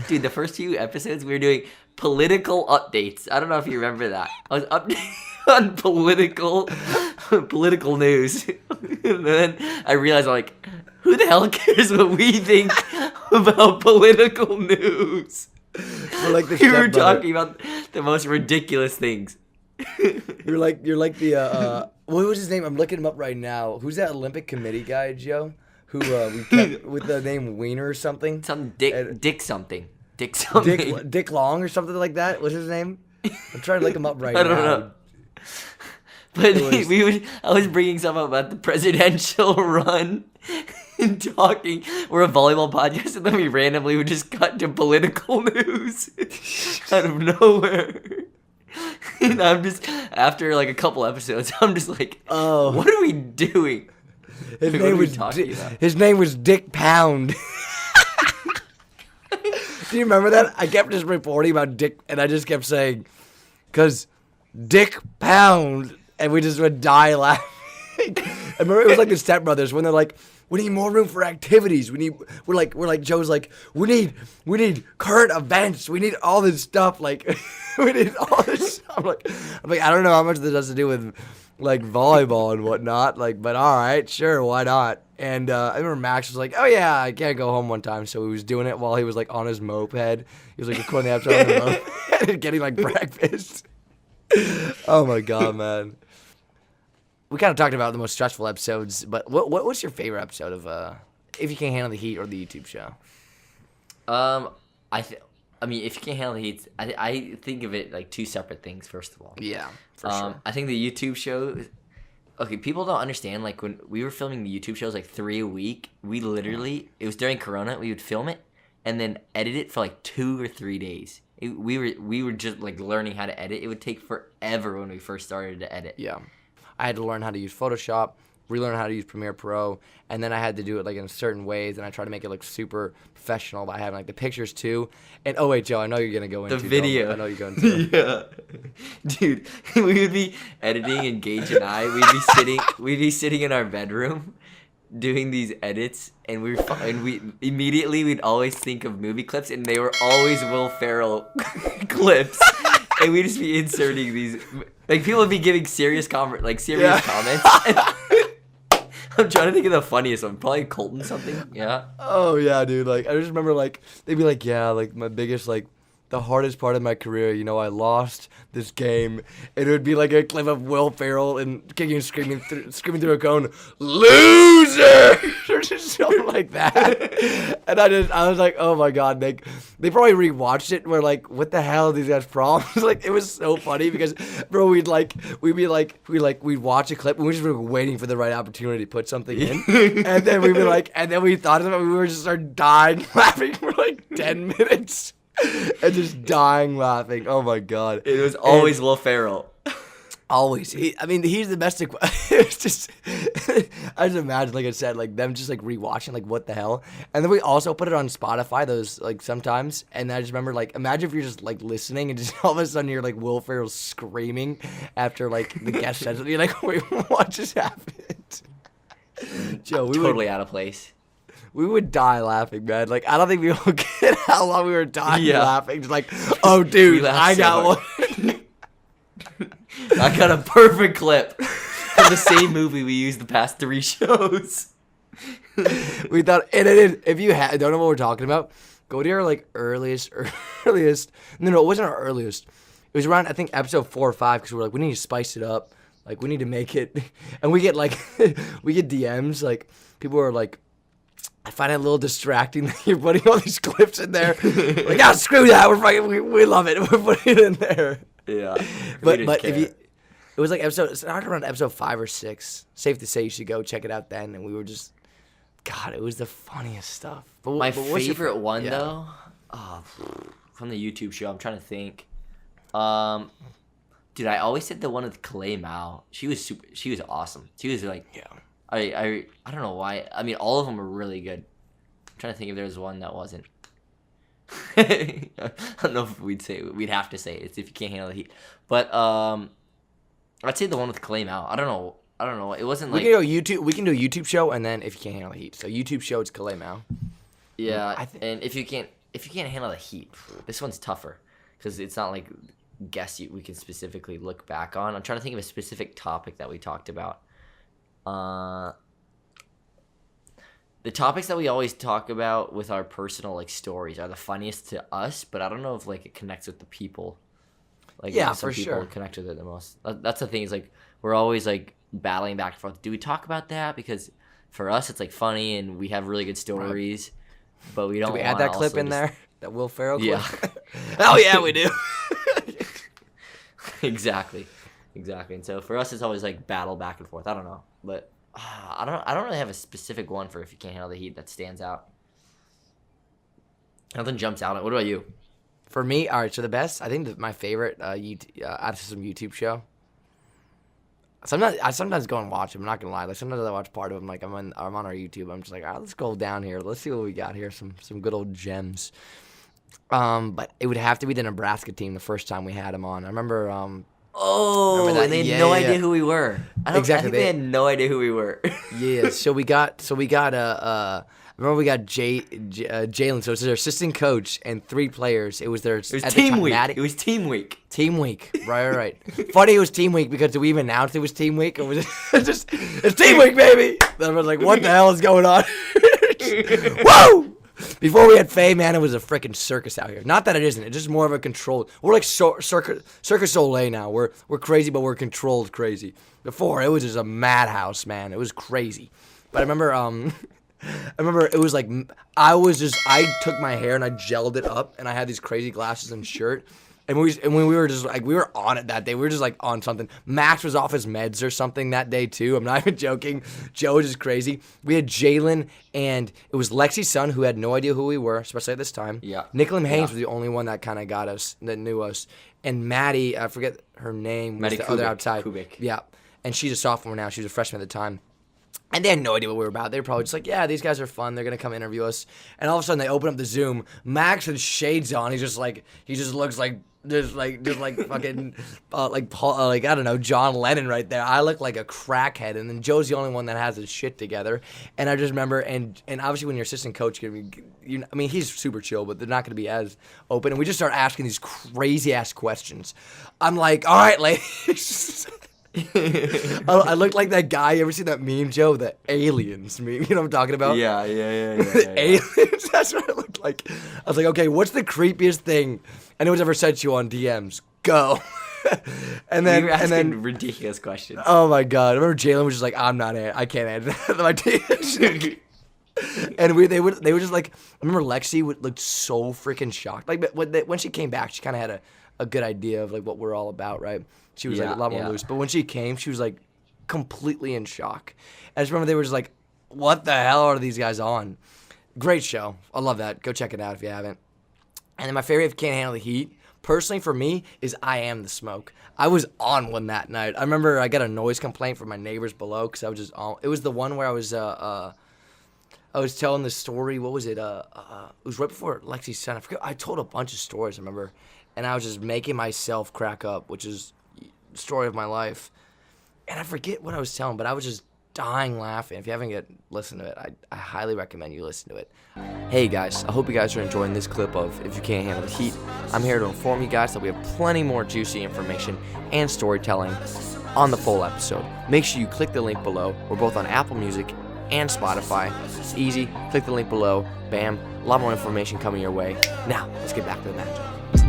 Dude, the first few episodes we were doing political updates. I don't know if you remember that. I was updating on political news. And then I realized, like, who the hell cares what we think about political news? We're like the We were stepbrother. talking about the most ridiculous things. You're like the what was his name? I'm looking him up right now. Who's that Olympic committee guy, Joe? Who we kept with the name Wiener or something? Some Dick something. Dick something. Dick Long or something like that. What's his name? I'm trying to look him up right I now. don't know. But was- I was bringing something about the presidential run and talking. We're a volleyball podcast, and then we randomly would just cut to political news out of nowhere. And I'm just, after like a couple episodes, I'm just like, Oh. what are we doing? His What name are we was talking about? his name was Dick Pound. Do you remember that? I kept just reporting about Dick, and I just kept saying, "Cause Dick Pound," and we just would die laughing. I remember it was like the Step Brothers when they're like, "We need more room for activities. We're like Joe's like, we need current events. We need all this stuff. Like, we need all this." I'm like, I don't know how much this has to do with like volleyball and whatnot. Like, but all right, sure, why not? And I remember Max was like, "Oh yeah, I can't go home one time," so he was doing it while he was like on his moped. He was like recording the episode on the moped and getting like breakfast. Oh my god, man. We kind of talked about the most stressful episodes, but what's your favorite episode of If You Can't Handle the Heat or the YouTube show? I mean, if you can't handle the heat, I think of it like two separate things. First of all, Yeah, for sure. I think the YouTube show. Okay, people don't understand. Like when we were filming the YouTube shows, like 3 a week, we literally it was during Corona. We would film it and then edit it for like 2 or 3 days. We were just like learning how to edit. It would take forever when we first started to edit. Yeah. I had to learn how to use Photoshop, relearn how to use Premiere Pro, and then I had to do it like in certain ways, and I tried to make it look super professional by having like the pictures too. And oh wait, Joe, I know you're gonna go into The video. I know you're going to. Yeah, dude, we would be editing, and Gage and I, we'd be sitting in our bedroom, doing these edits, and we'd always think of movie clips, and they were always Will Ferrell clips, and we'd just be inserting these. Like people would be giving serious comments. I'm trying to think of the funniest one. Probably Colton something. Yeah. Oh yeah, dude. Like I just remember like they'd be like, yeah, like my biggest like the hardest part of my career, you know, I lost this game. And it would be like a clip of Will Ferrell and kicking and screaming through a cone, loser, or just something like that. And I was like, oh my god, they probably rewatched it and were like, what the hell are these guys' problems? Like it was so funny because bro, we'd watch a clip and we just were waiting for the right opportunity to put something in. And then we'd be like, and then we thought of it, we were just start dying laughing for like 10 minutes. And just dying laughing. Oh my god! It was always Will Ferrell. Always. He's the best. It's just, I just imagine, like I said, like them just like rewatching, like what the hell. And then we also put it on Spotify. Those like sometimes, and I just remember like imagine if you're just like listening and just all of a sudden you're like Will Ferrell screaming after like the guest says it. You're like, wait, what just happened? Joe, we Totally out of place. We would die laughing, man. Like, I don't think people get how long we were dying laughing. Just like, oh, dude, I got one. I got a perfect clip from the same movie we used the past 3 shows. We thought, and if you don't know what we're talking about, go to your, like, earliest. No, it wasn't our earliest. It was around, I think, episode 4 or 5, because we're like, we need to spice it up. Like, we need to make it. And we get, like, we get DMs. Like, people are like, I find it a little distracting that you're putting all these clips in there. Like, oh, screw that. We love it. We're putting it in there. Yeah. But if you, it was like it's around episode 5 or 6. Safe to say you should go check it out then. And we were just, God, it was the funniest stuff. My favorite one though, from the YouTube show, I'm trying to think. Dude, I always said the one with Clay Mao. She was awesome. She was like, I don't know why. I mean, all of them were really good. I'm trying to think if there was one that wasn't. I don't know if we'd have to say it. It's If You Can't Handle the Heat. But I'd say the one with Clay Mao. I don't know. It wasn't like we can do a YouTube show and then If You Can't Handle the Heat. So YouTube show it's Kalei Mao. Yeah, and if if you can't handle the heat, this one's tougher because it's not like guests we can specifically look back on. I'm trying to think of a specific topic that we talked about. The topics that we always talk about with our personal like stories are the funniest to us, but I don't know if like it connects with the people. Like Yeah, some for people sure. connect with it the most. That's the thing is like we're always like battling back and forth. Do we talk about that? Because for us it's like funny and we have really good stories, but we don't. Do we add wanna that clip also in just- there? That Will Ferrell clip? Yeah. Oh yeah, we do. Exactly. And so for us, it's always like battle back and forth. I don't know, but I don't really have a specific one for if you can't handle the heat that stands out. Nothing jumps out. What about you? For me, all right. So the best, I think, my favorite out of some YouTube show. I sometimes go and watch them. I'm not gonna lie. Like sometimes I watch part of them. Like I'm on our YouTube. I'm just like, all right, let's go down here. Let's see what we got here. Some good old gems. But it would have to be the Nebraska team the first time we had them on. I remember. Oh, Remember that? and they had Yeah, no yeah, idea yeah. who we were. Exactly, I think they had no idea who we were. Yeah. So we got remember we got Jalen. So it's their assistant coach and 3 players. It was their. It was team week. It was team week. Team week. Right. Funny it was team week because did we even announce it was team week? Or was it just, it's team week, baby? Then I was like, what the hell is going on? Whoa! Before we had Faye, man, it was a freaking circus out here. Not that it isn't. It's just more of a controlled. We're like Circus Soleil now. We're crazy, but we're controlled crazy. Before, it was just a madhouse, man. It was crazy. But I remember it was like I took my hair and I gelled it up and I had these crazy glasses and shirt. And when we were just like we were on it that day. We were just like on something. Max was off his meds or something that day too. I'm not even joking. Joe was just crazy. We had Jalen and it was Lexi's son who had no idea who we were, especially at this time. Yeah. Nicolin Haynes Yeah. was the only one that kind of got us, that knew us. And Maddie, I forget her name, was Maddie the other Kubik. outside. Kubik. Yeah. And she's a sophomore now. She was a freshman at the time. And they had no idea what we were about. They were probably just like, yeah, these guys are fun. They're going to come interview us. And all of a sudden they open up the Zoom. Max has shades on. He just looks like fucking, like Paul, like, I don't know, John Lennon right there. I look like a crackhead. And then Joe's the only one that has his shit together. And I just remember, and obviously when your assistant coach, he's super chill, but they're not going to be as open. And we just start asking these crazy ass questions. I'm like, all right, ladies. I look like that guy. You ever seen that meme, Joe? The aliens meme. You know what I'm talking about? Yeah. Aliens. That's what I looked like. I was like, okay, what's the creepiest thing anyone's ever said to you on DMs? Go. and We were asking then ridiculous questions. oh my god! I remember Jalen was just like, I can't answer that. My DMs. And they would just like. I remember Lexi looked so freaking shocked. Like, but when she came back, she kind of had a good idea of like what we're all about, right? She was like a lot more loose. But when she came, she was like completely in shock. I just remember they were just like, what the hell are these guys on? Great show. I love that. Go check it out if you haven't. And then my favorite, if you can't handle the heat, personally for me, is I Am the Smoke. I was on one that night. I remember I got a noise complaint from my neighbors below because I was just on. It was the one where I was telling the story. What was it? It was right before Lexi's son. I forget. I told a bunch of stories, I remember. And I was just making myself crack up, which is the story of my life. And I forget what I was telling, but I was just dying laughing. If you haven't yet listened to it, I highly recommend you listen to it. Hey guys, I hope you guys are enjoying this clip of If You Can't Handle the Heat. I'm here to inform you guys that we have plenty more juicy information and storytelling on the full episode. Make sure you click the link below. We're both on Apple Music and Spotify. It's easy. Click the link below. Bam. A lot more information coming your way. Now, let's get back to the matchup.